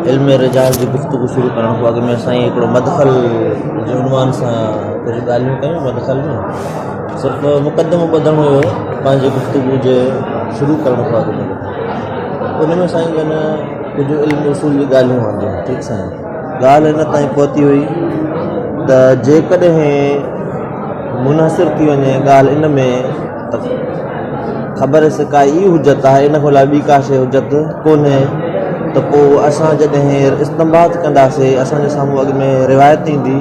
इल्म रिजाल जी गुफ्तगू शुरू करण खां अॻु में साईं हिकिड़ो मदखल जे उनवान सां कुझु ॻाल्हियूं कयूं। मदखल में सिर्फ़ु मुक़दमो ॿुधणो हुयो पंहिंजे गुफ्तगू जे शुरू करण खां अॻु में। उन में साईं जन कुझु इल्म उसूल जी ॻाल्हियूं आंदियूं। ठीकु साईं, ॻाल्हि हिन ताईं पहुती हुई त जेकॾहिं मुनहसिर थी वञे ॻाल्हि इन में त ख़बर सिका ई हुजत आहे, इन खां ॿी का शइ हुजत कोन्हे, त पोइ असां जॾहिं इस्तेमालु कंदासीं असांजे साम्हूं अॻु में रिवायत ईंदी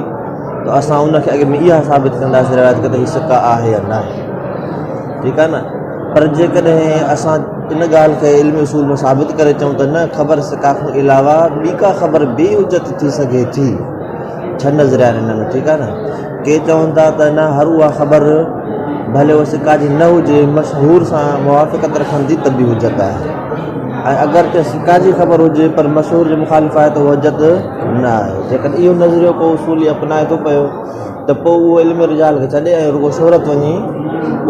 त असां उनखे अॻु में इहा साबित कंदासीं रिवायत के त हीअ सिका आहे या न आहे। ठीकु आहे न। पर जेकॾहिं असां इन ॻाल्हि खे इल्म उसूल में साबित करे चऊं त न ख़बर सिका खां अलावा ॿी का ख़बर बि हुजत थी सघे थी, छह नज़रिया आहिनि हिन में। ठीकु आहे न। के चवनि था त न हर उहा ख़बर भले उहा सिका जी न हुजे, मशहूर सां मुवाफ़िक़त रखंदी त बि हुजत आहे। ऐं अगरि त सिका जी ख़बर हुजे पर मशहूर जे मुखालिफ़ आहे त उहा हुजत न आहे। जेकॾहिं इहो नज़रियो को उसूली अपनाए थो पियो त पोइ उहो इल्म रिजाल खे छॾे ऐं रुगो शोहरत वञी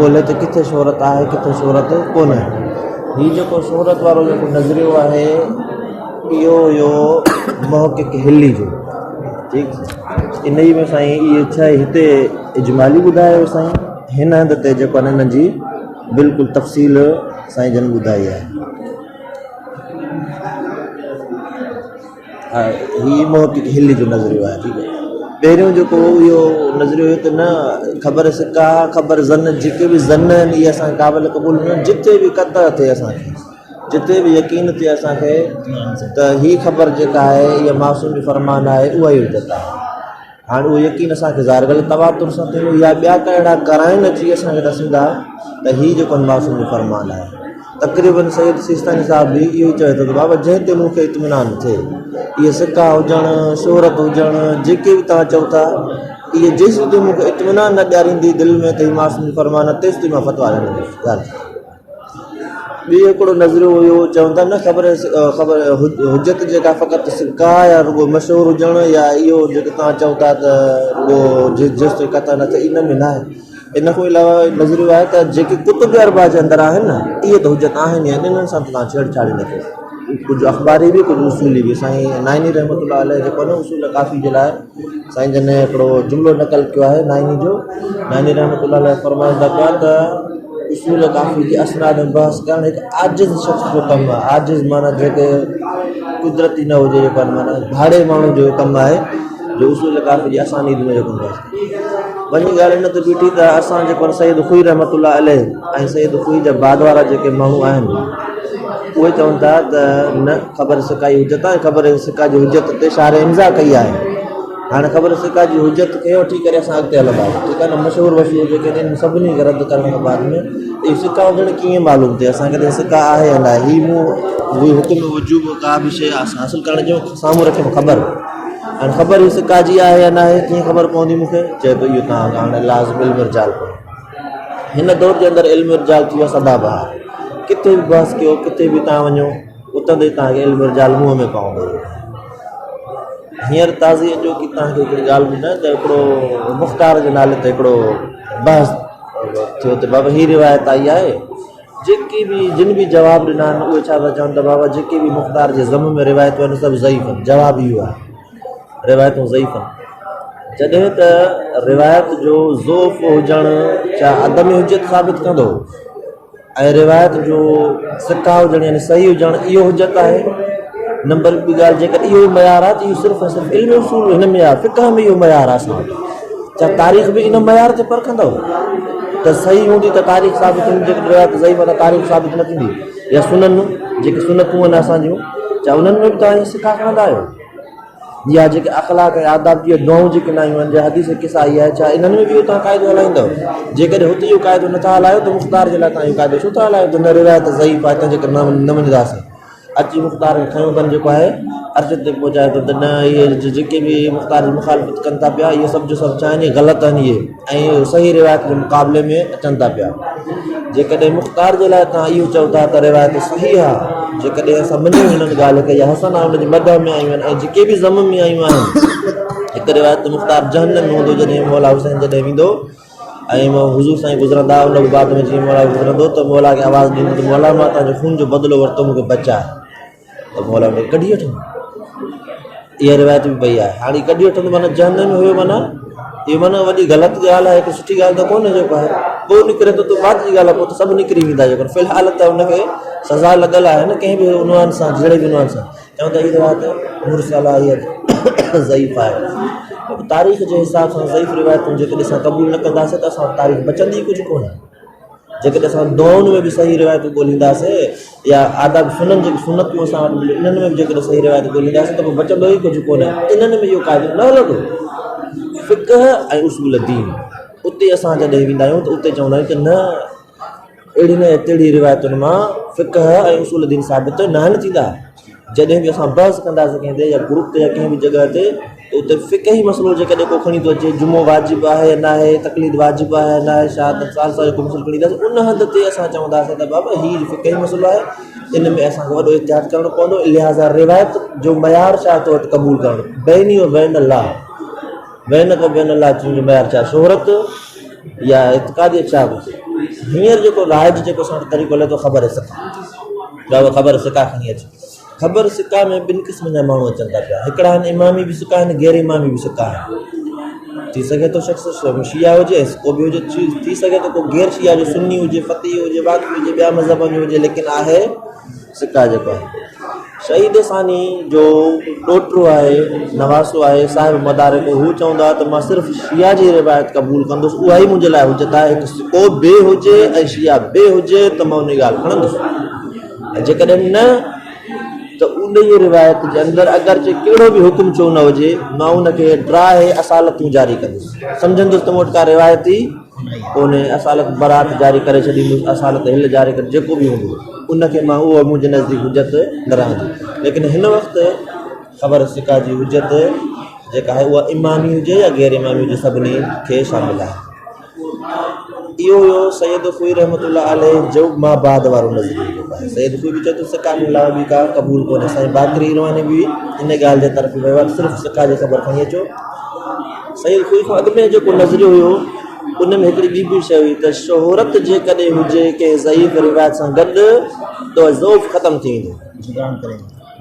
ॻोल्हे त किथे शोहरत आहे किथे शोहरत कोन्हे। हीउ जेको शोहरत वारो जेको नज़रियो आहे इहो हुयो मुहक़िक़ हिली जो। ठीकु, इन ई में साईं इहे छह हिते इजमाली ॿुधायो साईं, हिन हंधि ते जेको आहे हिननि जी बिल्कुलु तफ़सील साईं जन ॿुधाई आहे। हा, हीउ मुहक़िक़ हिली जो नज़रियो आहे। ठीकु आहे। पहिरियों जेको इहो नज़रियो हुयो त न ख़बर सिका ख़बर ज़न जेके बि ज़न आहिनि इहे असांखे क़ाबिल क़बूल न, जिते बि क़तअ थिए असांखे, जिते बि यकीन थिए असांखे त हीअ ख़बर जेका आहे इहा मासूम जो फरमान आहे उहा ई हुजत आहे। हाणे उहो यकीन असांखे ज़ाहिर ग़लति तवातुर सां थिए या ॿिया का अहिड़ा कराइण अची असांखे ॾसींदा त हीउ जेको मासूम जो फरमान आहे। तक़रीबन सैयद सिस्तानी साहिब बि इहो ई चवे थो त बाबा जंहिं ते मूंखे इत्मीनान थिए, इहे सिका हुजणु शोहरत हुजणु जेके बि तव्हां चओ था, इहे जेसि ताईं मूंखे इत्मीनान न ॾियारींदी दिलि में त हीउ मासूम जो फरमान आहे तेसि ताईं मां फतवा ॾींदुसि। ॻाल्हि ॿियो हिकिड़ो नज़रियो हुयो, चवनि था न ख़बर हुजत जेका फ़क़ति सिका या रुगो मशहूरु हुजणु या इहो जेको तव्हां चओ था त रुगो जेसि ताईं क़तअ न थिए, इन में न आहे। इन खां अलावा नज़रियो आहे त जेके कुतुब अरबा जे अंदरि आहिनि न इहे त हुजत आहिनि या इन्हनि सां तव्हां छेड़छाड़ी न कयो। कुझु अख़बारी बि कुझु उसूली बि। साईं नाइनी रहमतुल्लाह अलैह जेको न उसूल काफ़ी जे लाइ साईं जन हिकिड़ो जुमिलो नक़ल कयो आहे नाइनी जो। नाइनी रहमतुल्लाह अलैह फरमाईंदा पिया त उसूल काफ़ी जी असनाद में बहस करणु हिकु आजिज़ शख़्स जो कमु आहे। आजिज़ माना जेके कुदरती न हुजे, जेको माना भाड़े माण्हू जो कमु आहे जो उसूल काफ़ी जी असानीद में जेको बहस वञी ॻाल्हि इन ते बीठी त असां जेको सैयद ख़ुई रहमतुल्लाह अलैह ऐं सैयद ख़ुई जा बाद वारा जेके माण्हू आहिनि उहे चवनि था त न ख़बर सिका जी हुजत आहे। ख़बर सिका जी हुजत ते शार इम्ज़ा कई आहे। हाणे ख़बर सिका जी हुजत खे वठी करे असां अॻिते हलंदासीं। ठीकु आहे न। मशहूरु जेके आहिनि सभिनी खे रद्द करण खां बाद में इहे सिका हुजणु कीअं मालूम थिए असांखे त सिका आहे या न आहे। हीउ मूं हुकुम वजूब का बि शइ हासिलु करण जो साम्हूं रखियमि ख़बर। हाणे ख़बर हीअ सिका जी आहे या न आहे कीअं ख़बर पवंदी मूंखे? चए थो इहो तव्हां हाणे लाज़िम इल्म रिजाल पढ़ो। हिन दौर जे अंदरि इल्म रिजाल थी वियो आहे सदाबहार। किथे बि बहस कयो, किथे बि तव्हां वञो, उतां ते तव्हांखे इल्म रिजाल मुंहं में पवंदो। हींअर ताज़ी जो की तव्हांखे हिकिड़ी ॻाल्हि ॿुधायां त हिकिड़ो मुख़्तार जे नाले ते हिकिड़ो बहस थियो त बाबा हीअ रिवायत आई आहे। जेके बि जिन बि जवाबु ॾिना आहिनि उहे छा था चवनि त बाबा जेके बि मुख़्तार जे ज़म में रिवायतूं आहिनि सभु ज़ईफ़ आहिनि। जवाबु इहो आहे रिवायतूं ज़ईफ़ आहिनि। जॾहिं त रिवायत जो ज़ोफ़ हुजणु छा अदम हुजत साबित कंदो ऐं रिवायत जो सिका हुजणु यानी सही हुजणु इहो हुजत आहे। नंबर ॿी ॻाल्हि जेकर इहो मयार आहे त इहो सिर्फ़ु सिर्फ़ु इल्म उसूल हिन में आहे, फ़िक़ह में इहो मयार आहे। असां छा तारीख़ बि इन मयार ते परखंदव त सही हूंदी त तारीख़ साबित हूंदी, जेकॾहिं रिवायत ज़ईफ़ आहे त तारीख़ साबित न थींदी। या सुनन जेके सुनतूं आहिनि असांजूं छा उन्हनि में बि तव्हां सिका खणंदा आहियो? या जेके अख़लाक ऐं आदाब जी दुआऊं जेके न आयूं आहिनि या हदीस किसा आई आहे छा इन्हनि में बि इहो तव्हां क़ाइदो हलाईंदव? जेकॾहिं हुते इहो क़ाइदो नथा हलायो त मुख़्तार जे लाइ तव्हां इहो क़ाइदो छो था हलायो त न रिवायत ज़ईफ़ आहे तंहिंजे करे न मञंदासीं। अची मुख़्तार खे खयों अथनि जेको आहे अर्ज ते पहुचाए थो त न इहे जेके बि मुख़्तार जी मुखालिफ़त कनि था पिया इहे सभु जो सभु छा आहिनि, ग़लति आहिनि इहे ऐं सही रिवायत जे मुक़ाबले में अचनि था पिया। जेकॾहिं मुख़्तार जे लाइ तव्हां इहो चओ था त रिवायत सही आहे, जेकॾहिं असां मञूं हिननि ॻाल्हि खे या हसन आहे हुनजी मदह में आयूं आहिनि ऐं जेके बि ज़म में आयूं आहिनि, हिकु रिवायत मुख़्तार जहन्नम में हूंदो जॾहिं मौला हुसैन जॾहिं वेंदो ऐं हुज़ूर साईं गुज़रंदा उन बाद में जीअं मौला गुज़रंदो त मौला खे आवाज़ु ॾींदो त मौला मां तव्हांजो खून जो बदिलो वरितो मूंखे बचाए, त मौला हुनखे कढी वठो। इहा रिवायत बि पई आहे। हाणे कढी वठंदो माना जहनम में हुयो, माना इहो माना वॾी ग़लति ॻाल्हि आहे, हिकु सुठी ॻाल्हि त कोन्हे जेको आहे। पोइ निकिरे थो त बाद जी ॻाल्हि आहे, पोइ त सभु निकिरी वेंदा जेको फ़िलहाल त हुनखे सज़ा लॻल आहे न कंहिं बि उनवान सां, जहिड़े बि उनवान सां। चवनि था हीअ रिवायत मुरसल आहे, इहा ज़ईफ़ आहे। तारीख़ जे हिसाब सां ज़ईफ़ रिवायतूं जेकॾहिं असां क़बूल न कंदासीं त असां तारीख़ बचंदी कुझु कोन्हे। जेकॾहिं असां दुआउनि में बि सही रिवायतूं ॻोल्हींदासीं या आदाब सुननि जेके सुनतूं असां वटि मिलियूं इन्हनि में बि जेकॾहिं सही रिवायत ॻोल्हींदासीं त पोइ बचंदो ई कुझु कोन्हे। इन्हनि में इहो क़ाइदो न हलंदो। फ़िक़्ह ऐं उसूल दीन, उते असां जॾहिं वेंदा आहियूं त उते चवंदा आहियूं त न अहिड़ी न तहिड़ी रिवायतुनि मां फ़िक़्ह ऐं उसूल दीन साबित न आहिनि थींदा। जॾहिं बि असां बहस कंदासीं कंहिं ते या ग्रुप ते या कंहिं बि जॻह ते, त उते फ़िक़ही मसइलो जेकॾहिं को खणी थो अचे, जुमो वाजिबु आहे या न आहे, तक़लीद वाजिबु आहे या न आहे, शहादत सालसा जेको मसइलो खणी ईंदासीं, उन हंध ते असां चवंदासीं त बाबा हीउ फ़िक़ही मसइलो आहे, इन में असांखे वॾो इतिहाद करणो पवंदो। लिहाज़ा रिवायत जो मयार छा तो वटि क़बूल करणु, बैनी व बैन अल्लाह, बैन को बैन अल्लाह जो मयार छा, शोहरत या इतिक़ादी छा कुझु। हींअर जेको राइज जेको असां वटि तरीक़ो हले थो ख़बर सिका, ख़बर सिका खणी अचे। ख़बर सिका में ॿिनि क़िस्मनि जा माण्हू अचनि था पिया, हिकिड़ा आहिनि इमामी बि सिका आहिनि, गैर इमामी बि सिका आहिनि। थी सघे थो शख़्स शिया हुजे, को बि हुजे, थी सघे थो को गैर शिया जो सुन्नी हुजे, फ़क़ीह हुजे, बाक़ी हुजे, ॿिया मज़हब जो हुजे, लेकिन आहे सिका जेको आहे। शहीद सानी जो ॾोहिटो आहे, नवासो आहे, साहिब मदारिक, हू चवंदो आहे त मां सिर्फ़ु शिया जी रिवायत क़बूल कंदुसि, उहा ई मुंहिंजे लाइ हुजत आहे। हिकु को ॿिए हुजे ऐं शिया ॿिए हुजे त मां उन ॻाल्हि खणंदुसि। ऐं जेकॾहिं न त उन जी रिवायत जे अंदरि अगरि कहिड़ो बि हुकुम छो न हुजे, मां उनखे ड्राहे असालतूं जारी कंदुसि, सम्झंदुसि त मूं वटि का रिवायत ई कोन्हे, असालत बरात जारी करे छॾींदुसि, असालत हिल जारी करे, जेको बि हूंदो उनखे मां उहो मुंहिंजे नज़दीक हुजत न रहंदी। लेकिन हिन वक़्तु ख़बर सिका जी हुजत जेका आहे उहा इमामी हुजे या गैर इमामी हुजे, सभिनी खे शामिल आहे। इहो हुयो सैयद ख़ुई रहमतुल्लाह अलैह जो मां बाद वारो नज़रियो आहे। सैयद ख़ुई बि चए थो सिका में अलावा बि का क़बूल कोन्हे। साईं बाक़री रवानी बि इन ॻाल्हि जे तरफ़ वियो आहे, सिर्फ़ु सिका जी ख़बर खणी अचो। सैयद ख़ुई खां अॻु में जेको नज़रियो हुयो उन में हिकिड़ी ॿी बि शइ हुई त शोहरत जेकॾहिं हुजे कंहिं ज़ईफ़ रिवायत सां गॾु त ज़ौफ़ ख़तमु थी वेंदो,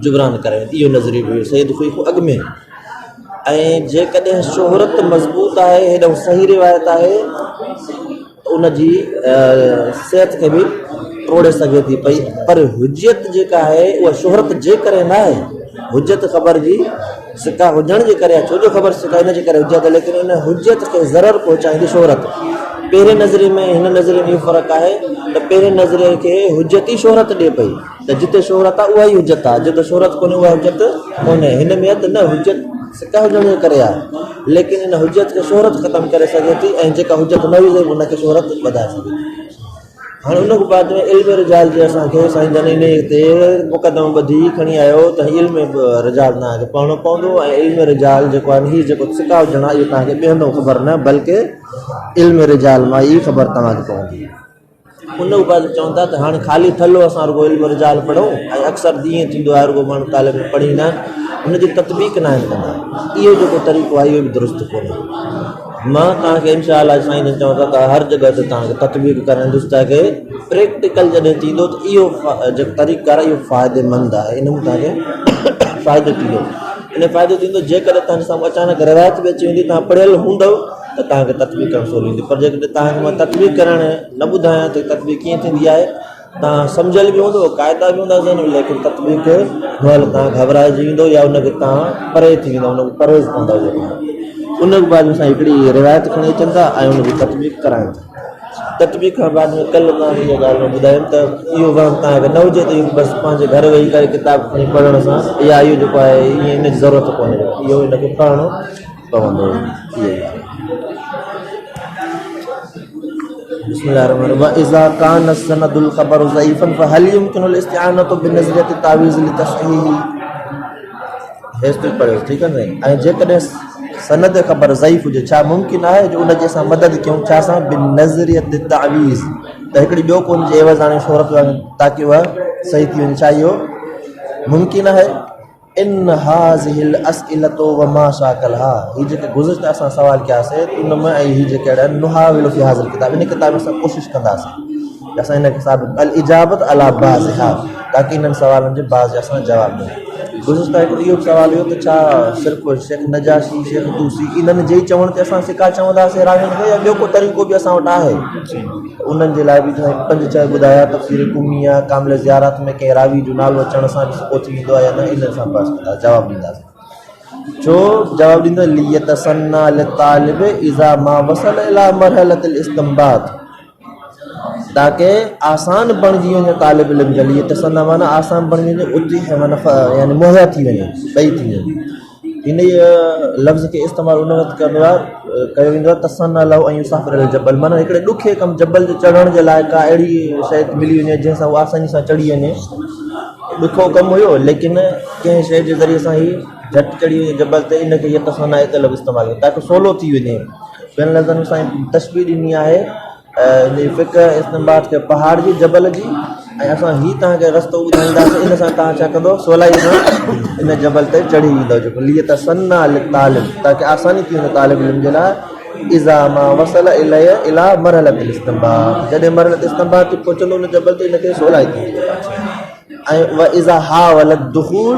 जुबरान करे, इहो नज़रियो हुयो सैयद ख़ुई खां अॻु में। ऐं जेकॾहिं शोहरत मज़बूत आहे, हेॾो सही रिवायत आहे, उनजी सिहत खे बि टोड़े सघे थी पई, पर हुजत जेका आहे उहा शोहरत जे करे न आहे, हुजत ख़बर जी सिका हुजण जे करे आहे। छो जो ख़बर सिका इन जे करे हुजत, लेकिन इन हुजत खे ज़रर पहुचाईंदी शोहरत। पहिरें नज़रिए में हिन नज़रिए में इहो फ़र्क़ु आहे त पहिरें नज़रिए खे हुजत ई शोहरत ॾिए पई, त जिते शोहरत आहे उहा ई हुजत आहे, जिते शोहरत कोन्हे उहा हुजत कोन्हे। हिन में त न हुजत सिका हुजण जे करे आहे, लेकिन इन हुजत खे शोहरत ख़तमु करे सघे थी, ऐं जेका हुजत न हुजे उनखे शोहरत वधाए सघे थी। हाणे उन खां बाद में इल्म रिजाल जे असांखे साईं जन इन ते मुक़दमो ॿधी खणी आयो त इल्म रिजाल तव्हांखे पढ़णो पवंदो, ऐं इल्म रिजाल जेको आहे हीउ जेको सिका हुजणु आहे इहो तव्हांखे ॿिहंदो ख़बर न, बल्कि इल्म रिजाल मां ई ख़बर तव्हांखे पवंदी। उन खां बाद चवनि था त हाणे ख़ाली थलो असां रुगो इल्म रिजाल पढ़ूं, ऐं अक्सर ईअं थींदो आहे रुगो माण्हू तालिब पढ़ी ईंदा आहिनि, हुनजी ततबीक न आहिनि कंदा। इहो जेको तरीक़ो आहे इहो बि दुरुस्त कोन्हे। मां तव्हांखे इनशा अल्लाह साईं जन चवंदा त हर जॻह ते तव्हांखे ततबीक कराईंदुसि, ताकी प्रैक्टिकल जॾहिं थींदो त इहो जेको तरीक़ो आहे इहो फ़ाइदेमंद आहे, इन में तव्हांखे फ़ाइदो थींदो। इन फ़ाइदो थींदो जेकॾहिं तव्हांजे साम्हूं अचानक रिवायत बि अची वेंदी, तव्हां पढ़ियल हूंदव त तव्हांखे ततबीक करणु सवली ईंदी। पर जेकॾहिं तव्हांखे मां ततबीक करणु न ॿुधायां त ततबीक कीअं थींदी आहे, तव्हां सम्झियल बि हूंदो, क़ाइदा बि हूंदा ज़हन में, लेकिन ततबीक महिल तव्हां घबराइजी वेंदो या उनखे तव्हां परे थी वेंदो, उनखे परहेज़ कंदा जेको। उन खां बाद में असां हिकिड़ी रिवायत खणी अचनि था ऐं उनजी ततबीक कराइनि था। ततबीक खां बाद में कल्ह तव्हांखे इहा ॻाल्हि में ॿुधायमि त इहो वहम तव्हांखे न हुजे त इहो बसि पंहिंजे घर वेही करे किताब खणी पढ़ण सां या इहो जेको आहे ईअं इन जी ज़रूरत कोन्हे, इहो इनखे पढ़णो पवंदो। इहो ई आहे। इज़ा कान सनदुल ख़बर ज़ईफ़न फहल युमकिनुल इस्तिआनतु बिनज़रियत तावीज़ लितसहीह, हेस्तु पढ़ो ठीक है न। ऐं जेकॾहिं सनद ख़बर ज़ईफ़ हुजे, छा मुमकिन आहे जो उनजी असां मदद कयूं, छा असां बिनज़रियत तावीज़, त हिकिड़ी ॿियो कोन जे एवज़ हाणे शोहरत ताकी उहा सही थी वञे, छा इहो मुमकिन आहे। इन हाज़िहिल असइलतु व मा शाकलहा, हीअ जेके गुज़िश्ता असां सवाल कयासीं उन में, ऐं हीअ जेके अहिड़ा नुहाविल फी हाज़िल किताब, इन किताब में असां कोशिशि कंदासीं असां हिन खे साबित अल इजाबत अला बाज़िहा, ताकि इन्हनि सवालनि जे बाज़ असां जवाब ॾियूं। गुज़िश्ता हिकिड़ो इहो सवाल हुयो त छा सिर्फ़ु शेख नजाशी शेख तूसी इन्हनि जे ई चवण ते असां सिका चवंदासीं रावियुनि खे या ॿियो को तरीक़ो बि असां वटि आहे? उन्हनि जे लाइ बि 5-6 ॿुधाया तफ़सीर कुमी आहे कामिल ज़ियारत में कंहिं रावी जो नालो अचण सां बि सिको थी वेंदो आहे या न, इन सां बसि कंदासीं जवाबु ॾींदासीं। छो जवाबु ॾींदो लियतसन्ना लितालिब इज़ा मा वसल इला मरहलतिल इस्तिंबात, ताकि आसान बणिजी वञे तालिब इल्म जे लिए तसन्ना माना आसान बणिजी वञे उते माना यानी मुहैया थी वञे ॿई थी वञे। इन लफ़्ज़ खे इस्तेमालु उन वक़्तु कयो वेंदो आहे तसन्ना लहू ऐं मुसाफ़िर जबल माना हिकिड़े ॾुखे कमु जबल ते चढ़ण जे लाइ का अहिड़ी शइ मिली वञे जंहिंसां उहा आसानी सां चढ़ी वञे। ॾुखो कमु हुयो लेकिन कंहिं शइ जे ज़रिए सां ई झटि चढ़ी वञे जबल ते, इनखे इहा तसन्ना हिते लफ़्ज़ इस्तेमालु कयो ताकी सवलो थी वञे। ॿियनि लफ़्ज़नि सां तशबीह ॾिनी आहे फ़िक्र इस्तिंबात खे पहाड़ जी जबल जी, ऐं असां हीअ तव्हांखे रस्तो ॿुधाईंदासीं इन सां तव्हां छा कंदो सवलाई सां इन जबल ते चढ़ी वेंदो जेको लियतसन्ना लितालिब, ताकी आसानी थी वञे तालिब इल्म जे लाइ इज़ा मा वसल इला मरहलतिल इस्तिंबात, जॾहिं मरहलत इस्तिंबात ते पहुचंदो उन जबल ते इनखे सवलाई थी वेंदी। ऐं व इज़ा हावलत दुख़ूल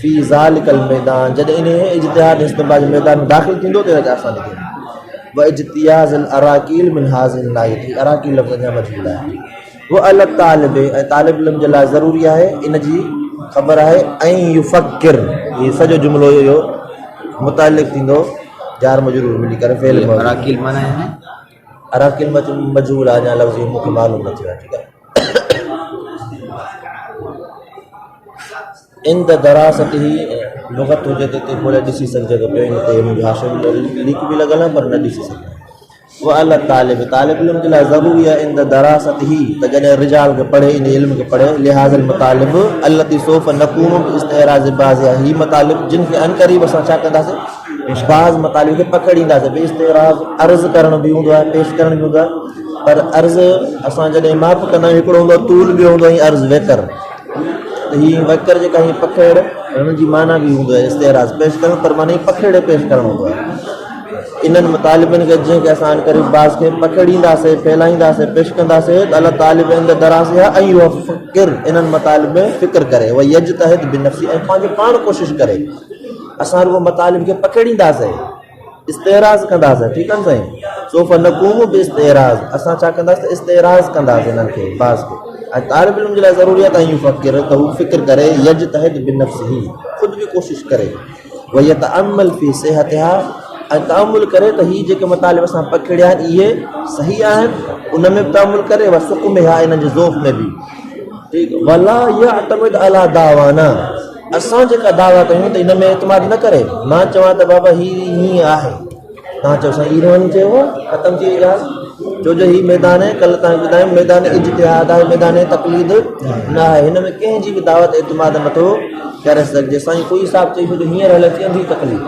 फ़ी ज़ालिकल मैदान, जॾहिं इन इज्तिहाद इस्तिंबात जे मैदान में दाख़िल थींदो त इनखे आसानी थींदी। व इज्तियाज़ अराकील मिन हाज़िल लाइक़, अराकील लफ़्ज़ जा मजबूर आहे वो अलॻि तालिब ऐं तालिब इल्म जे लाइ ज़रूरी आहे इन जी ख़बर आहे ऐं युफ़क्किर, इहो सॼो जुमिलो इहो मुतालिक़ थींदो जार मजरूर मिली करे फेल अराकील माना है अराकील मजबूर आहे अञा लफ़्ज़ मूंखे मालूम न थियो आहे। ठीकु आहे। इन द दरासत ही लुग़त हुजे त हिते खोले ॾिसी सघिजे थो पियो, इन ते मुंहिंजो हाशिम लीक बि लॻल आहे पर न ॾिसी सघिजे। वो अलॻि तालिब इल्म जे लाइ ज़रूरी आहे इन द दरासत ही त जॾहिं रिजाल खे पढ़े इन इल्म खे पढ़े लिहाज़ल मतालिब अल्लती सोफ़ नकूम इस्तिराज़ बाज़, ही मतालिब जिन खे अनक़रीब असां छा कंदासीं बाज़ मतालिब खे पकड़ींदासीं। भई इस्तिराज़ अर्ज़ु करण बि हूंदो आहे पेश करण बि हूंदो आहे, पर अर्ज़ु असां जॾहिं माप कंदा आहियूं हिकिड़ो हूंदो आहे तूल बि हूंदो आहे अर्ज़ु वेकर, त हीअ वकर जेका हीअ पखेड़ हुननि जी माना बि हूंदो आहे इस्तिराज़ पेश करणु, पर माना हीअ पखेड़े पेश करणु हूंदो आहे। इन्हनि मुतालिबनि खे जंहिंखे असां करीब बाज़ खे पकड़ींदासीं फैलाईंदासीं पेश कंदासीं त अल्लाह तालिब इन दराज़ ऐं युफ़क्किर इन्हनि मतालिब में फ़िक्र करे व यजतहिद बिनफ़्सी ऐं पंहिंजो पाण कोशिशि करे। असां रुगो मतालिब खे पकड़ींदासीं इस्तिराज़ कंदासीं, ठीकु आहे साईं, सोफ़ नक़ूम बि इस्तिराज़ असां छा कंदासीं इस्तिराज़ कंदासीं इन्हनि खे बाज़ खे। ऐं तालिब इल्म जे लाइ ज़रूरी आहे त युफ़क्किर त हू फ़िक्र करे यजतहिद बिनफ़्सी ख़ुदि बि कोशिशि करे व यतअम्मल फ़ी सिहतिहा ऐं तअमुल करे त हीअ जेके मतालिब असां पकड़िया आहिनि इहे सही आहिनि उन में बि तअमुल करे व सुकुम हा इन्हनि जे ज़ोफ़ में बि ठीकु। वला यअतमिद अला दावाना, असां जेका दावा कयूं त इन में एतमाद न करे मां चवां त बाबा हीअ हीअं आहे तव्हां चओ साईं हीअ रहनि चयो ख़तमु थी वई ॻाल्हि, छो जो हीअ मैदान आहे कल्ह तव्हांखे ॿुधायूं मैदान इज्तिहाद आहे मैदान तक़लीद न आहे, हिन में कंहिंजी बि दावत एतमाद नथो करे सघिजे। साईं कोई हिसाब चई छो हींअर हले थी अंधी तक़लीद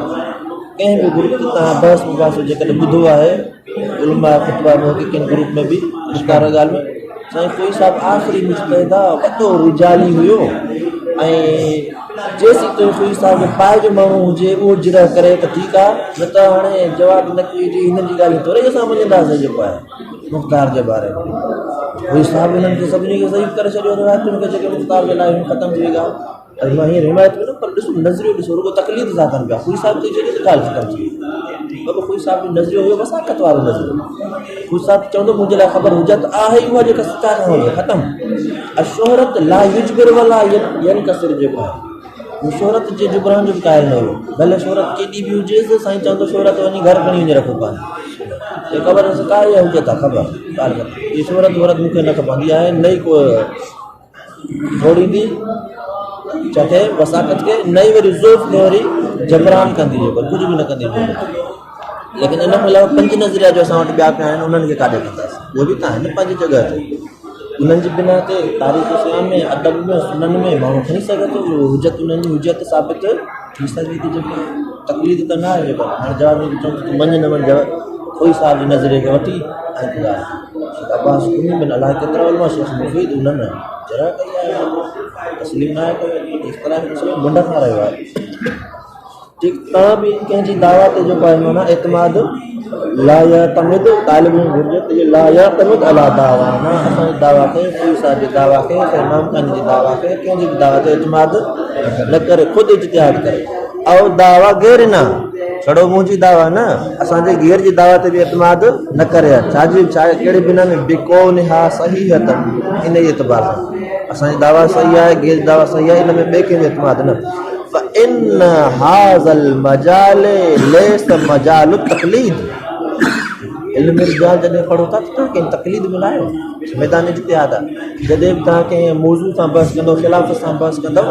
कंहिं बि ग्रुप ते तव्हां बहस मुबास जेकॾहिं ॿुधो आहे उलमा ख़ुतबा में कंहिं ग्रुप में बि मुश्कार ॻाल्हि में साईं कोई साहिबु आख़िरी मुश्तहिद वॾो रिजाली हुयो ऐं जेसीं ताईं कोई साहिबु पाए जो माण्हू हुजे उहो जिरह करे त ठीकु आहे, न त हाणे जवाबु न कजे हिननि जी ॻाल्हि थोरे असां मञंदासीं जेको आहे मुख़्तार जे बारे में। कोई साहिबु हिननि खे सभिनी खे सही करे छॾियो रिवायतुनि खे जेके मुख़्तार जे लाइ ख़तमु थी वई ॻाल्हि। अॼु मां हीअं हिमायत में न पर ॾिसो नज़रियो ॾिसो रुगो तकलीफ़ सां कनि पिया ख़ुशि साहिबु चई छॾे त ॻाल्हि ख़तमु थी वई। बाबा ख़ुशि साहिब जो नज़रियो हुयो वसाकत वारो नज़रियो, ख़ुशि साहिबु चवंदो मुंहिंजे लाइ ख़बर हुजे त आहे उहा जेका सचा खां हुजे ख़तमु। शोहरत ला युजबिर वला यन कसर जेको आहे शोहरत जे जुबरान जो बि क़ाइल न हुयो, भले शोहरत केॾी बि हुजेसि साईं चवंदो शोहरत वञी घर खणी वञी रखो पंहिंजी ये ख़बर का हुजे था ख़बर ॻाल्हि ये शोहरत वोहरत मूंखे न खपंदी आहे नई को थोड़ी दी चाहे वसाकत के नई वरी ज़ोफ़ में वरी जबरान कंदी जेको कुझु बि न कंदी। लेकिन इन खां अलावा पंज नज़रिया जो असां वटि ॿिया पिया आहिनि उन्हनि खे काॾे कंदासीं, उहे बि त आहिनि पंहिंजी जॻह ते, उन्हनि जी बिना ते तारीख़ इस्लाम में अदब में सुनन में माण्हू खणी सघे थो हुजत उन्हनि जी हुजत साबित थी सघे थी। जेको तकलीफ़ त न आहे जेको हाणे जवाबु चऊं मञ न मञ कोई साहिब जे नज़रिए खे वठी ऐं ॻाल्हि अब्बास उन में अलाए केतिरा उलमा शेख मुफ़ीद उन्हनि जरा कई आहे तस्लीम न आहे इख़्तिलाफ़ मुंड खां रहियो आहे। ठीक तव्हां बि कंहिंजी दावा ते जेको आहे माना एतमाद ला यातमिद तालिब घुरिजे त इहो ला यातमिद अला दावा न असांजी दावा खे कोई साहिब जी दावा खे इमाम खान जी दावा खे कंहिंजी बि दावा ते एतमाद न करे ख़ुदि इज्तिहाद करे ऐं दावा गैर न छड़ो मुंहिंजी दावा न असांजे गैर जी दावा ते बि एतमाद न करे छाजी छा कहिड़े बिना में बिको निहा सही है त इन ई एतबार सां असांजी दावा सही आहे गैर जी दावा सही आहे इन में ॿिए कंहिंजो एतमाद न इन हाज़ल मजाल लेस मजाल तकलीद इल्म रिजाल जॾहिं पढ़ो था त कंहिं तकलीद मिलायो मैदान इज्तिहाद आहे जॾहिं बि तव्हां कंहिं मौज़ू सां बहस कंदव ख़िलाफ़ सां बहस कंदव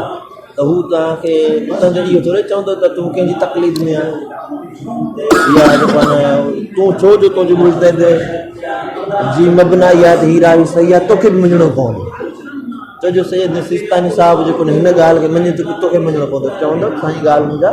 त हू तव्हांखे उतां इहो थोरे चवंदो त तूं कंहिंजी तकलीद में आहे या जेको आहे तूं छो जो तुंहिंजी मुजतहिद जी मबना या हीरा बि सही आहे तोखे बि मञिणो पवंदो छोजो सैयद सिस्तानी साहिबु जेको हिन ॻाल्हि खे मञे थो तोखे मञिणो पवंदो चवंदो असांजी ॻाल्हि मुंहिंजा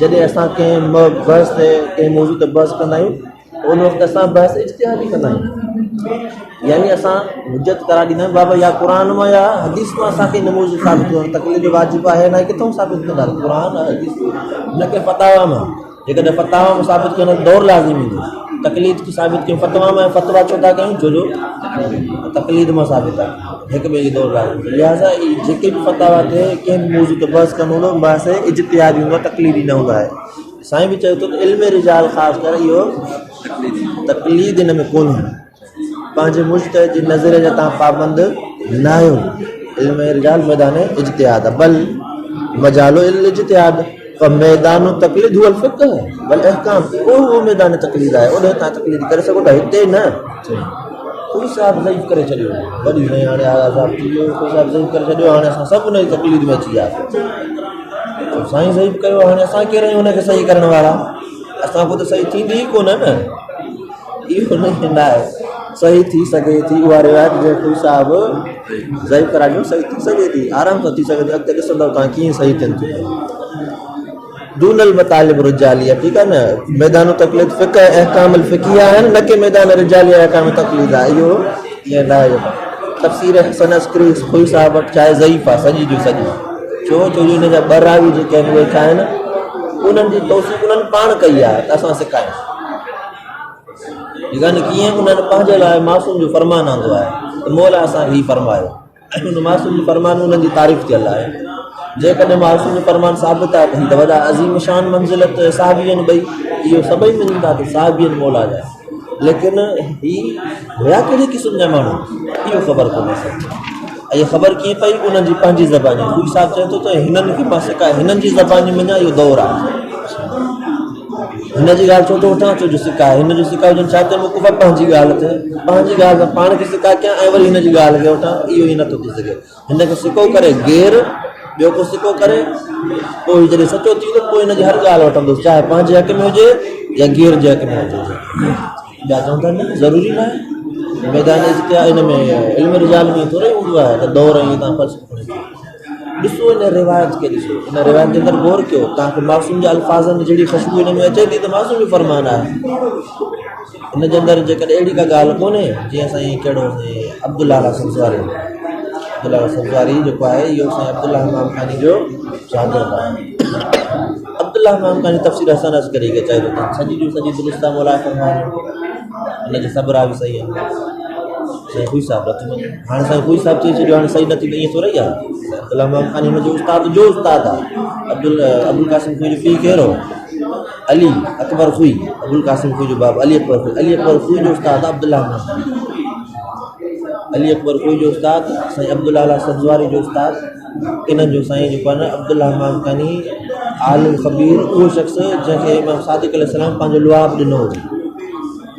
जॾहिं असां कंहिं बहस ते कंहिं मौज़ू ते बहस कंदा आहियूं उन वक़्तु असां बहस इज्तिहादी कंदा आहियूं यानी असां हुजत करार ॾींदा आहियूं बाबा या क़ुर मां या हदीस मां असांखे हिन मौज़ू साबित कयो तकलीफ़ वाजिबु आहे न किथां साबित कंदा क़ुर हदीस हुनखे फतावा मां जेकॾहिं फतावा में साबित कयूं त दौर लाज़िम ईंदो तकलीद खे साबित कयूं फतवा में फतवा छो था कयूं छो जो तकलीद में साबित आहे हिक ॿिए जी दौर लाज़िम लिहाज़ा जेके बि फतावा ते कंहिं बि मौज़ू ते बहस कंदो हूंदो बहस इज्तिहादी हूंदो आहे तकलीदी न हूंदो आहे साईं बि चयो थो त इल्म रिजाल ख़ासि करे इहो तकलीद हिन में कोन्हे पंहिंजे मुजतहिद जी नज़रिए जा तव्हां पाबंद न आहियो इल्म रिजाल मैदान इज्तिहाद आहे बल मजालो इज्तिहाद पर मैदान तकलीद हुअल फ़िक़्ह बल अहकाम उहो मैदान तकलीद आहे उन तव्हां तकलीद करे सघो था हिते न कोई साहिबु ज़ईफ़ करे छॾियो वॾी साईं हाणे आज़ादु थी वियो कोई साहिबु ज़ईफ़ करे छॾियो हाणे असां सभु हुन जी तकलीद में अची वियासीं साईं ज़ईफ़ कयो हाणे असां केरु आहियूं हुनखे सही करण वारा असां ख़ुदि सही थींदी ई कोन न इहो न आहे सही थी सघे थी उहा रिवायत जे कोई साहिबु ज़ईफ़ कराइजो सही थी सघे थी आराम सां थी सघे थी अॻिते ॾिसंदव तव्हां कीअं सही थियनि थियूं दूनल मतालिब रिजालिया ठीकु आहे न मैदान तकलीद फ़िक़्ह अहकाम फ़िक़िया आहिनि न की मैदान रिजालिया अहकाम तकलीद आहे इहो ईअं न आहे तफ़सीर हसन अस्करी कोई साहिबु वटि चाहे ज़ईफ़ आहे सॼी जो सॼी छो जो हिन जा ॿ रावी जेके आहिनि उहे छा आहिनि उन्हनि जी तौसीफ़ उन्हनि पाण कई आहे त असां सिकायूं यानी कीअं उन्हनि पंहिंजे लाइ मासूम जो फरमान आंदो आहे त मौला असांखे हीउ फरमायो ऐं उन मासूम जो फरमान उन्हनि जी तारीफ़ थियल आहे जेकॾहिं मासूम जो फरमान साबित आहे त हीउ त वॾा अज़ीम शान मंज़िलत साहिबियनि ॿई इहो सभई मञींदा त साहिबियनि मौला जा लेकिन हीउ हुया कहिड़े क़िस्म जा माण्हू इहो ख़बर कोन्हे ऐं इहा ख़बर कीअं पई उन्हनि जी पंहिंजी ज़बानी ख़ुदि साहिबु चए थो त हिननि खे मां सिकाए हिननि जी ज़बानी मञा इहो दौर आहे हिन जी ॻाल्हि छो थो वठां छो जो सिकाए हिन जो सिकाए हुजनि छा त मुकुफ़ पंहिंजी ॻाल्हि ते पंहिंजी ॻाल्हि पाण खे सिका कयां ऐं वरी हिन जी ॻाल्हि खे वठां इहो ई नथो थी सघे हिनखे सिको करे गेर ॿियो को सिको करे पोइ जॾहिं सचो थी वेंदो पोइ हिनजी हर ॻाल्हि वठंदुसि चाहे पंहिंजे हक़ में हुजे या गेर जे हक़ में हुजे ॿिया चवंदा न ज़रूरी न आहे मैदान इज्तिहाद हिन में इल्म रिजाल में थोरो हूंदो आहे त दौर ईअं तव्हां फर्ज़ु ॾिसो हिन रिवायत खे ॾिसो हिन रिवायत जे अंदरि गौर कयो तव्हांखे मासूम जे अल्फाज़नि जहिड़ी ख़ुशबू हिन में अचे थी त मासूम जो फरमान आहे हिन जे अंदरि जेकॾहिं अहिड़ी का ॻाल्हि कोन्हे जीअं साईं कहिड़ो अब्दुल्ला सफ़ारी जेको आहे इहो साईं अब्दुल्ला इमाम खानी जो शागिर्दु आहे अब्दुल्ला इमाम खानी तफ़सीर हसन अस्करी खे चए थो सॼी जो सॼी दुरुस्त मौला फरमायो हिन जे सभु रावी सही आहिनि साईं ख़ुशि साहिबु नथी हाणे साईं ख़ुशि साहिबु चई छॾियो हाणे सही नथी त ईअं थोरी आहे अब्दुल्ला इमाम खानी हुनजो उस्ताद जो उस्ताद आहे अब्दुल क़ासिम ख़ुई जो पीउ कहिड़ो अली अकबर ख़ुई अबुल क़ासिम ख़ुई जो बाबू अली अकबर ख़ुई जो उस्ताद अब्दुल्ला अली अकबर ख़ुई जो उस्ताद साईं अब्दुल्ला सजवारी जो उस्ताद इन्हनि जो साईं जेको आहे न अब्दुल्ला इमाम खानी आलिम ख़बीर उहो शख़्स जंहिंखे इमाम सादिक़ अलैहिस्सलाम पंहिंजो लुआब ॾिनो हो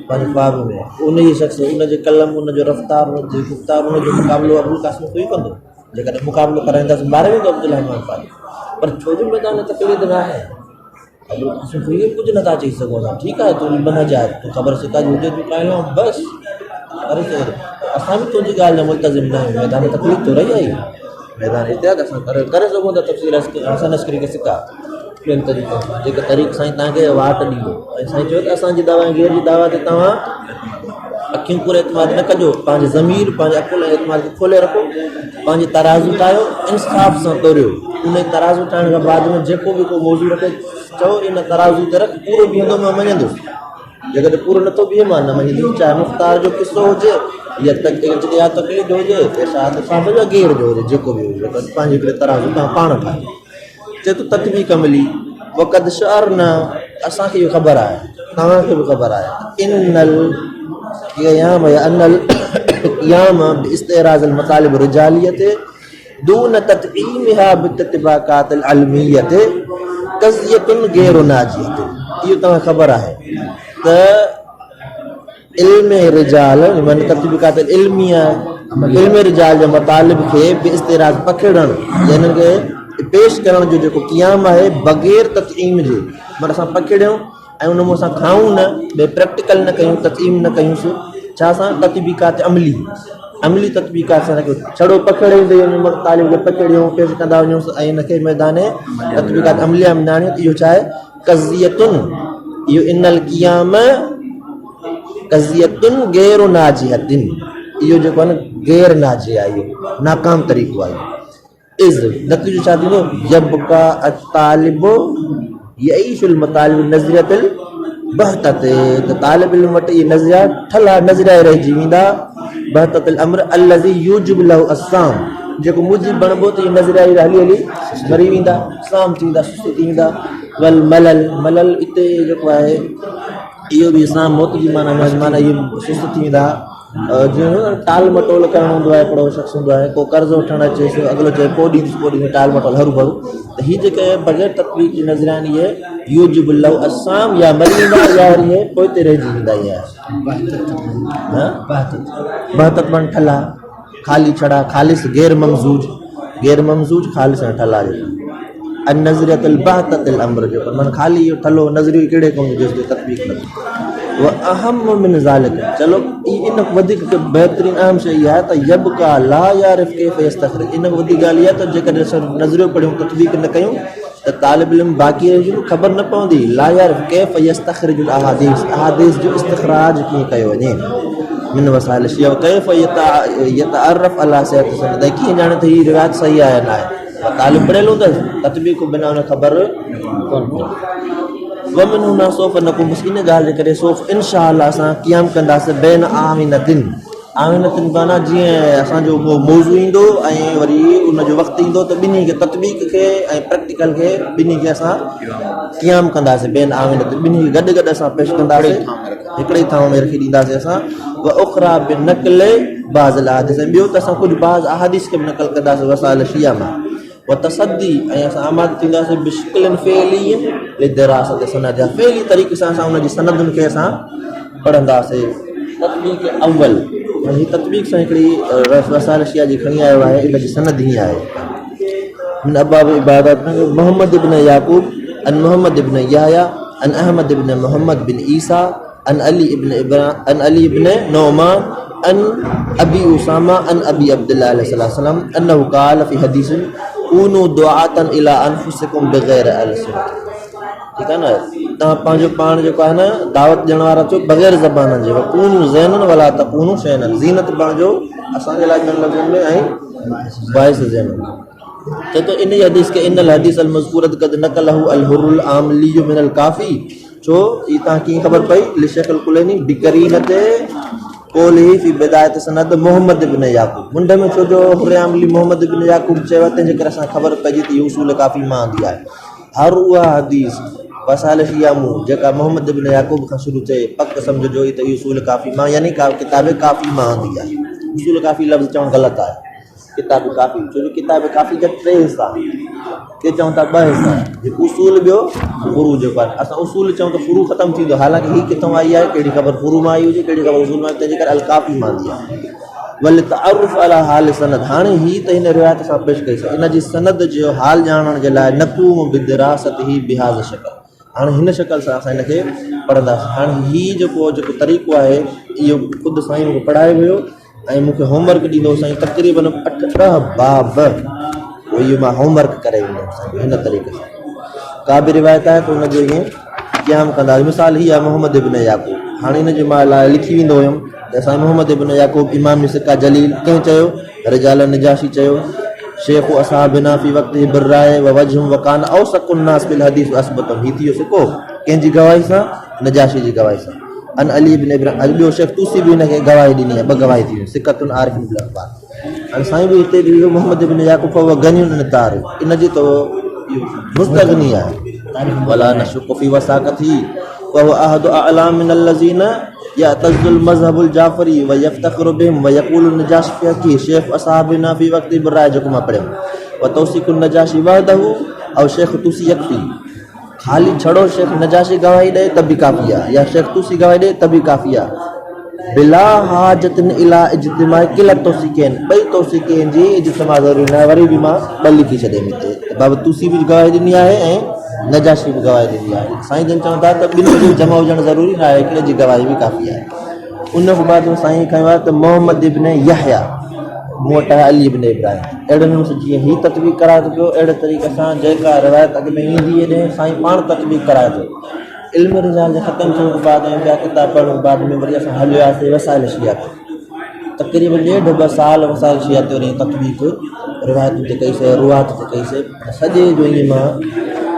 पंहिंजे ख्वाब में उन ई शख़्स उनजे कलम उनजो रफ़्तार उनजी गुफ़्तार उनजो मुक़ाबिलो अबुल क़ासिम ख़ुई कंदो जेकॾहिं मुक़ाबिलो कराईंदासीं ॿार वेंदो अब्दुल्ला इमाम खानी पर छो जो मैदान तकलीद न आहे अबुल क़ासिम ख़ुई कुझु नथा चई सघूं असां ठीकु आहे तूं न जाए तूं ख़बर सिका हुजे तूं काइलो बसि करे सघे असां बि तुंहिंजी ॻाल्हि न मुल्तज़िम न आहियूं मैदान तकलीफ़ तो रही आई मैदान इत्याद असां करे सघूं था तफ़सीर हसन अस्करी खे सिका ॿियनि तरीक़े जेके तरीक़े साईं तव्हांखे वाट ॾींदो ऐं साईं चयो त असांजी दवा गेर जी दवा ते तव्हां अखियूं पूरे एतमाद न कजो, पंहिंजे ज़मीर पंहिंजे अकुल ऐं एतमाद खे खोले रखो, पंहिंजे तराज़ू ठाहियो, इंसाफ़ सां तोरियो। उन तराज़ू ठाहिण खां बाद में जेको बि को मौज़ू रखे चओ इन तराज़ू ते रख, पूरो बीहंदो मां मञंदुसि, जेकॾहिं पूरो नथो बीहे मां न मञंदुसि। चाहे मुख़्तार जो किसो हुजे या तक़लीद जो हुजे, इरशाद साहिब जो गेर जो हुजे, जेको बि हुजे, पंहिंजे करे तराज़ू तव्हां पाण ठाहियो। चए थो तत्वीक अमली वक़द शअरना, असांखे इहो ख़बर आहे, तव्हांखे बि ख़बर आहे, इनल क़ियाम या अनल क़ियाम बिइस्तिराज़ मतालिब रिजालियत दून तत्ईमिहा बिततिबाकात अलमियत कज़ियतुन गैर नाजियत। इहो तव्हांखे ख़बर आहे त इल्म रिजाल मन तत्बिकात इल्मिया, इल्म रिजाल जे मतालिब खे बिइस्तिराज़ पखिड़ण यानी के पेश करण जो जेको क़ियाम आहे बग़ैर तत्ईम जे, पर असां पखिड़ियूं ऐं उन में असां खाऊं न, ॿिए प्रैक्टिकल न कयूं, तत्ईम न कयूंसि, छा असां तत्बीकात अमली अमली तत्बीकात सां कयूं, छड़ो पखिड़े तालिब खे पखिड़ियूं पेश कंदा वञूं ऐं हिनखे मैदान तत्बीकात अमलिया में आणियूं। इहो छा आहे कज़ियतुन, इहो इनल क़ियाम कज़ियतुन गैर नाजिहतिन, इहो जेको आहे न गैर नाजिह आहे, इहो नाकाम तरीक़ो आहे। इज़ नतीजो छा थींदो, यबका अतालिबो यईशुल मतालिब नज़रियतुल बहतत, त तालिब इल्म वटि इहे नज़रिया ठला नज़रिया रहिजी वेंदा, बहततुल अम्र अल्लज़ी यूजिब लहु अस्साम, जेको मूजिब बणिबो त इहे नज़रिया हली हली मरी वेंदा, साम थी वेंदा, सुस्त थी वेंदा। वल मलल, मलल हिते जेको आहे इहो बि साम मौत जी माना इहे सुस्त थी वेंदा। जीअं टाल मटोल करणु हूंदो आहे, हिकिड़ो शख़्स हूंदो आहे, को कर्ज़ु वठणु अचेसि, अॻिलो चए पोइ ॾींदुसि टाल मटोल हरू भरू, त हीअ जेके बग़ैर तत्वीक जी नज़रिया आहिनि इहे यूजिब लहु अस्साम, या मरी वेंदा या वरी इहे पोइ ते रहिजी वेंदा। इहे बहतत मन ठला ख़ाली छड़ा ख़ालिस गैर ममज़ूज ख़ालिस ऐं ठला जेको अन नज़रियतुल बहततुल अम्र जेको मन ख़ाली इहो ठलो नज़रियो कहिड़े कम जो तत्वीक न व अहम मिन ज़ालिक। चलो इन वधीक बहितरीन अहम शइ इहा आहे त यबका ला यारिफ कैफ़ यस्तख़रिज, इन वॾी ॻाल्हि इहा त जेकॾहिं असां नज़रियो पढ़ियूं तत्वीक न कयूं त तालिब इल्म बाक़ी रहिजी ख़बर न पवंदी ला यारिफ कैफ़ यस्तख़रिजुल अहादीस जो इस्तिख़राज कीअं कयो वञे मिन वसाइल शिया कैफ़ यतअर्रफ अला सिहत सनद, कीअं ॼाणे त हीअ रिवायत सही आहे या न आहे। तालिब पढ़ियल हूंदसि तत्वीक बिना उन ख़बर कोन पवंदी। वमिन हुना सोफ़ नकुम, बसि इन ॻाल्हि जे करे सोफ़ इंशाअल्लाह असां क़ियाम कंदासीं बैन आमिनतिन माना जीअं असांजो उहो मौज़ू ईंदो ऐं वरी उनजो वक़्तु ईंदो त ॿिन्ही खे तत्वीक खे ऐं प्रैक्टिकल खे ॿिन्ही खे असां क़ियाम कंदासीं बैन आमिनतिन, ॿिन्ही खे गॾु गॾु असां पेश कंदासीं, हिकिड़े ई थांव में रखी ॾींदासीं असां। व उखरा बि नक़ल बाज़िल अहादीस, ॿियो त असां कुझु बाज़ अहादीस खे बि नक़ल कंदासीं वसाइल शिया मां। व तसदी, ऐं असां आमाद थींदासीं बिशिकलिन फ़ेलियन लिदरासत सनद, फ़ेली तरीक़े सां असां उनजी सनदुनि खे असां पढ़ंदासीं। तत्वीक अव्वल, हीअ तत्वीक सां हिकिड़ी वसाइल शिया जी खणी आयो आहे, इनजी सनद हीअं आहे मिन अबाब इबादत मोहम्मद इब्न याकूब अन मोहम्मद इब्न याहया अन अहमद इब्न मोहम्मद बिन ईसा अन अली इब्न नौमान अन अबी उसामा अन अबी अब्दुल्लाह अलैहि सलाम अन्नहु क़ाल फी हदीसिन कूनू दुआतन इला अनफुसिकुम बगैर अलसिनत। ठीक है ना, तव्हां पंहिंजो पाण जेको आहे न दावत ॾियण वारा थियो बग़ैर ज़बाननि जे, कूनू ज़ैनन वला तकूनू शैनन, ज़ीनत बणिजो असांजे लाइ इन लफ़्ज़नि में ऐं बाइस ज़ैनन। चए थो इन हदीस खे इनल हदीस अल मज़कूरत क़द नक़लहु अल हुरुल आमली मिनल काफ़ी, छो ई तव्हां कीअं ख़बर पई लिशेखल कुलैनी बिकरीनत कोली फी बिदायत सनद मोहम्मद इब्न याकूब, मुंड में छो जो हुरयामली मोहम्मद इब्न याकूब चयो, तंहिंजे करे असां ख़बर पइजी त इहो उसूल काफ़ी मां आंदी आहे। हर उहा हदीस वसाइल शिया मूं जेका मोहम्मद इब्न याकूब खां शुरू थिए पक सम्झो त इहो उसूल काफ़ी मां यानी किताब काफ़ी मां आंदी आहे। उसूल काफ़ी लफ़्ज़ चवणु ग़लति आहे, किताब काफ़ी, छो जो किताब काफ़ी जा 3 हिसा, के चवनि था 2 हिसा, हिकु उसूल ॿियो फुरू जेको आहे। असां उसूल चऊं त फुरू ख़तमु थींदो, हालांकि हीअ किथां आई आहे, कहिड़ी ख़बर फुरू मां आई हुजे, कहिड़ी ख़बर उसूल मां, तंहिंजे करे अल काफ़ी मां आंदी आहे। वल तअरुफ़ अला हाल सनद, हाणे हीअ त हिन रिवायत सां पेश कई इन जी सनद जो हाल ॼाणण जे लाइ नक़ूम बिदरासत ही बिहाज़ शक्ल, हाणे हिन शक्ल सां असां हिनखे पढ़ंदासीं। हाणे हीअ जेको तरीक़ो आहे इहो ख़ुदि साईं मूंखे पढ़ाए वियो ऐं मूंखे होमवर्क ॾींदो साईं, तक़रीबन 8-10 बाब इहो मां होमवर्क करे वेंदुमि साईं हिन तरीक़े सां। का बि रिवायत आहे त हुनजो ईअं क़याम कंदासीं। मिसाल हीअ आहे मोहम्मद इब्न याकूब, हाणे हिनजे मां लाइ लिखी वेंदो हुयुमि साईं मोहम्मद इब्न याकूब इमाम सिक्का जलील कंहिं चयो रिजाल नजाशी चयो शेख असहाबिना फी वक़्ति बिर्राए व वजहुम वकान औसकुन नास बिल हदीस असबतम ही थियो सिको कंहिंजी गवाही सां नजाशी जी गवाही सां अन अली इब्न इब्राहिम ॿियो शेख तूसी बि हिनखे गवाही ॾिनी आहे ॿ गवाही थी सिकतुन आरिफिन बिल अखबार हाणे साईं बि हिते बि मोहम्मद इब्न याकूब व गनियुन नितार इनजी तो मुस्तगनी आहे वला नशुक फी वसाक़ती व हुव अहद अअलाम मिन अल्लज़ीना यअतज़ुल मज़हबुल जाफ़री व यफ्तख़िरु बिहिम व यक़ूलु नजाशी फी हक़ी शेख असहाबिना फी वक़्ति बिर्राए जेको मां पढ़ियो व तौसीक़ु नजाशी वहदहु और शेख तूसी यकफ़ी खाली छड़ो शेख नजाशी गवाही दे तब भी काफ़ी है या शेख तूसी गवाही दे तब भी काफ़ी है बिला हाजतन इला इज्तिमा किलत तौसीक़ैन बई तौसीक़ैन जी इज्तिमा ज़रूरी न वरी भी मां ॿ लिखी छॾे मिते बाबा तूसी भी गवाही ॾिनी आहे ऐं नजाशी भी गवाही ॾिनी आहे साईं जन चवंदा त ॿिन्ही जो जमा हुजणु ज़रूरी न आहे हिकिड़े जी गवाही भी काफ़ी आहे उन खां बाद साईं खयो आहे त मोहम्मद इब्न यहया मूं वटि आहे अली इब्न इब्राहिम अहिड़े नमूने जीअं ही ततबीक़ कराए थो पियो अहिड़े तरीक़े सां जेका रिवायत अॻु में ईंदी आहे साईं पाण ततबीक़ कराए थो इल्म रिजाल जे ख़तमु थियण खां बाद ऐं ॿिया किताब पढ़ण बाद में वरी असां हलियासीं वसाइल शिया ते तक़रीबन 1.5-2 साल वसाइल शिया ते वरी ततबीक़ रिवायतुनि ते कईसीं रुवात ते कईसीं सॼे जो ईअं मां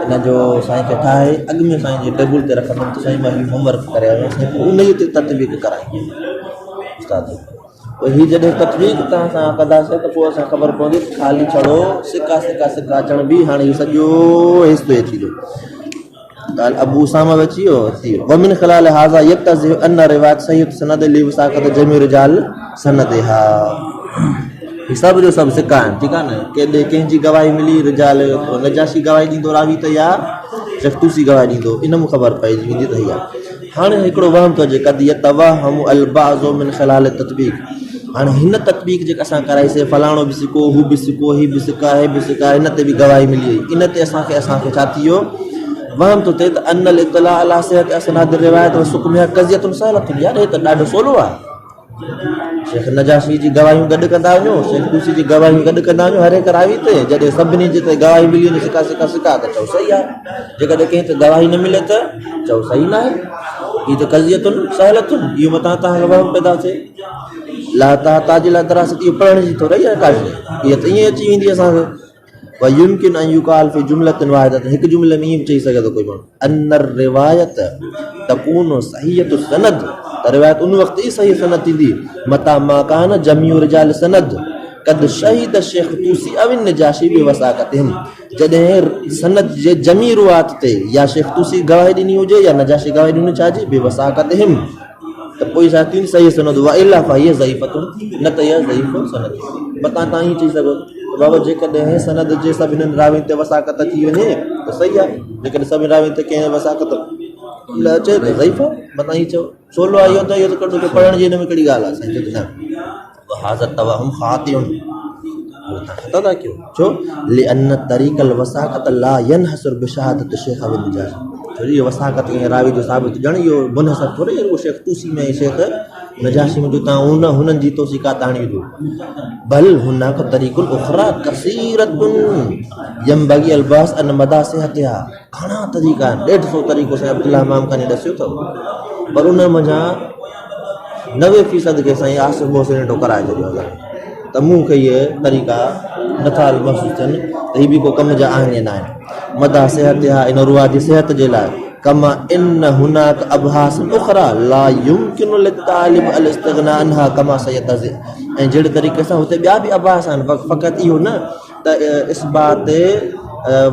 इन जो साईं खे ठाहे अॻु में साईं जे टेबल ते रखंदुमि त साईं मां हीउ होमवर्क करे आयो आहियां पोइ उन ते ततबीक़ कराई उस्ताद पोइ हीअ जॾहिं ततबीक़ तव्हां सां कंदासीं त पोइ असां ख़बर पवंदी ख़ाली छड़ो सिका सिका सिका अचण बि हाणे इहो सॼो हिस्सो अची वियो ॻाल्हि अबू उसामा अची वियो थी वियो वमिन ख़िलाल हाज़ा यक्तज़ि अन रिवायत सही सनद ली वसाक़त जमी रिजाल सनद हा ही सभु जो सभु सिका आहिनि ठीकु आहे न केॾे कंहिंजी गवाही मिली रिजाल नजाशी गवाही ॾींदो रावी त या शेख तूसी गवाही ॾींदो इन मूं ख़बर पइजी वेंदी त हीअ आहे हाणे हिकिड़ो वहम थो अचे कद यतवहम अल बाज़ु मिन ख़िलाल ततबीक़ हाणे हिन ततबीक़ जेका असां कराईसीं फलाणो बि सिको हू बि सिको ही बि सिका हे बि सिका हिन ते बि गवाही मिली वई इन ते असांखे छा थी वियो वहम थो थिए त अनल इतला अला सिहत असनाद रिवायत व सुकमिया कज़ियतुन सहलतुन यार हे त ॾाढो सवलो आहे शेख नजाशी जी गवाहियूं गॾु कंदा वञो शेख तूसी जी गवाहियूं गॾु कंदा वञो हर हिकु रावी ते जॾहिं सभिनी जे ते गवाही मिली वञे सिका सिका सिका त चओ सही आहे जेकॾहिं कंहिं ते गवाही न मिले त चओ सही न आहे हीअ त कज़ियतुन सहलतुन इहो मथां तव्हांखे वहम पैदा थिए ला ताजिला दरासत इहो पढ़ण जी थो रही आहे काशी हीअ त ईअं अची वेंदी असांखे व युमकिन अन युकाल फी जुमलतन वाहिदतन हिकु जुमले में ईअं बि चई सघे थो कोई माण्हू अन रिवायत तकून सहीयतु सनद त रिवायत उन वक़्तु ई सही सनद थींदी मता मा कान जमियु रिजाल सनद कद शहीद शेख तूसी अविन नजाशी बि वसाक़तिहिम जॾहिं सनद जे जमी रुवात ते या शेख तूसी गवाही ॾिनी हुजे या नजाशी गवाही ॾिनी छाजी बि वसाक़तिहिम त पोइ छा थींदी सही सनद व इला फ़हिय ज़ईफ़तुन न त इहा ज़ईफ़ सनद मता तव्हां ईअं चई सघो बाबा जेकॾहिं सनद जे सभिनीनि रावियुनि ते वसाक़त अची वञे त सही आहे जेकॾहिं सभिनी रावियुनि ते कंहिं वसाक़त अचे त ज़ईफ़ मता हीअ चओ सवलो आहे इहो त कॾहिं की पढ़ण जी हिन में कहिड़ी ॻाल्हि आहे साईं चयो न हाज़र तवहम ख़ातियुन ख़ता था कयो छो लिअन तरीक़ल वसाक़त ला यनहसर बिशहादत शेख अविन नजाशी छो इहो वसाक़त कंहिं रावी जो साबित ॼण इहो मुनहसर थोरे उहो शेख तूसी में शेख नजाशी में जो तव्हां हुननि जी तोसीका ताणी विधो बल हुनक तरीक़ुल उखरा कसीरतुन यंबगी अलबास अन मदा सिहतिहा घणा तरीक़ा आहिनि 150 तरीक़ो साईं अब्दुल्ला इमाम खानी ॾसियो अथव पर उन मंझां 90% खे साईं आसिफ मोहसिन हेठो कराए छॾियो त मूंखे इहे तरीक़ा नथा महसूसु थियनि त हीअ बि को कम जा आहिनि या न आहिनि मदा सिहतिहा इन रुआ जी सिहत जे लाइ कमा इन हुनाक अबहास उखरा ला युमकिनु लितालिब अल इस्तिगना अनहा कमा सयतज़ि ऐं जहिड़े तरीक़े सां हुते ॿिया बि अबहास आहिनि फ़क़ति इहो न त इस्बात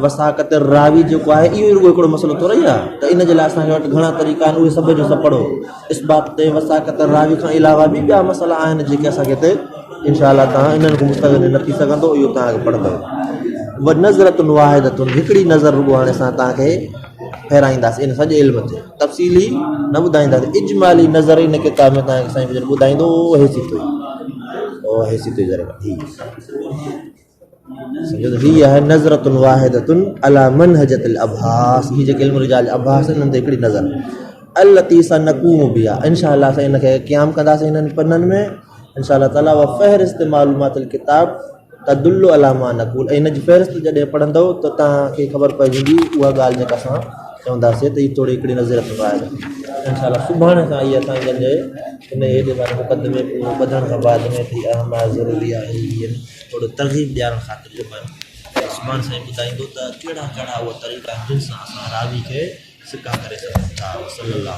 वसाक़त रावी जेको आहे इहो रुॻो हिकिड़ो मसइलो थो रही आहे त इन जे लाइ असांखे वटि घणा तरीक़ा आहिनि उहे सभु जो सभु पढ़ो इस्बात ते वसाक़त रावी खां अलावा बि ॿिया मसइला आहिनि जेके असांखे हिते इनशाअल्लाह तव्हां इन्हनि खां मुस्तग़नी न थी सघंदो इहो तव्हांखे पढ़ंदव व नज़रतुन वाहिदतुन हिकिड़ी नज़र रुॻो हाणे असां तव्हांखे फेराईंदासीं इन सॼे इल्म ते तफ़सीली न ॿुधाईंदासीं इजमाली नज़र इन किताब में तव्हांखे साईं जन ॿुधाईंदो हैसियत हुई सम्झो हीअ आहे नज़रतुन वाहिदतुन अला मनहजतिल अबहास हीअ जेके इल्म रिजाल अबहास इन्हनि ते हिकिड़ी नज़र अल्लती सनक़ूम बिहा इंशाअल्लाह असां इनखे क़याम कंदासीं इन्हनि पन्ननि में इंशाअल्लाह ताला व फ़हरिस्त मालूमातिल किताब तदुल्लु अला मा नक़ूल ऐं हिन जी फ़हरिस्त जॾहिं पढ़ंदव त तव्हांखे ख़बर पइजी वेंदी उहा ॻाल्हि जेका असां चवंदासीं त हीअ थोरी हिकिड़ी नज़र रखंदो इंशाल्लाह सुभाणे खां इहा असांजे इन हेॾे वारे मुक़दमे पूरो ॿधण खां बाद में थी अहम आहे ज़रूरी आहे हीअ थोरो तरग़ीब ॾियणु ख़ातिर सुभाणे साईं ॿुधाईंदो त कहिड़ा कहिड़ा उहा तरीक़ा जिन सां असां रावी खे सिका करे सघूं था। सल्लल्लाहु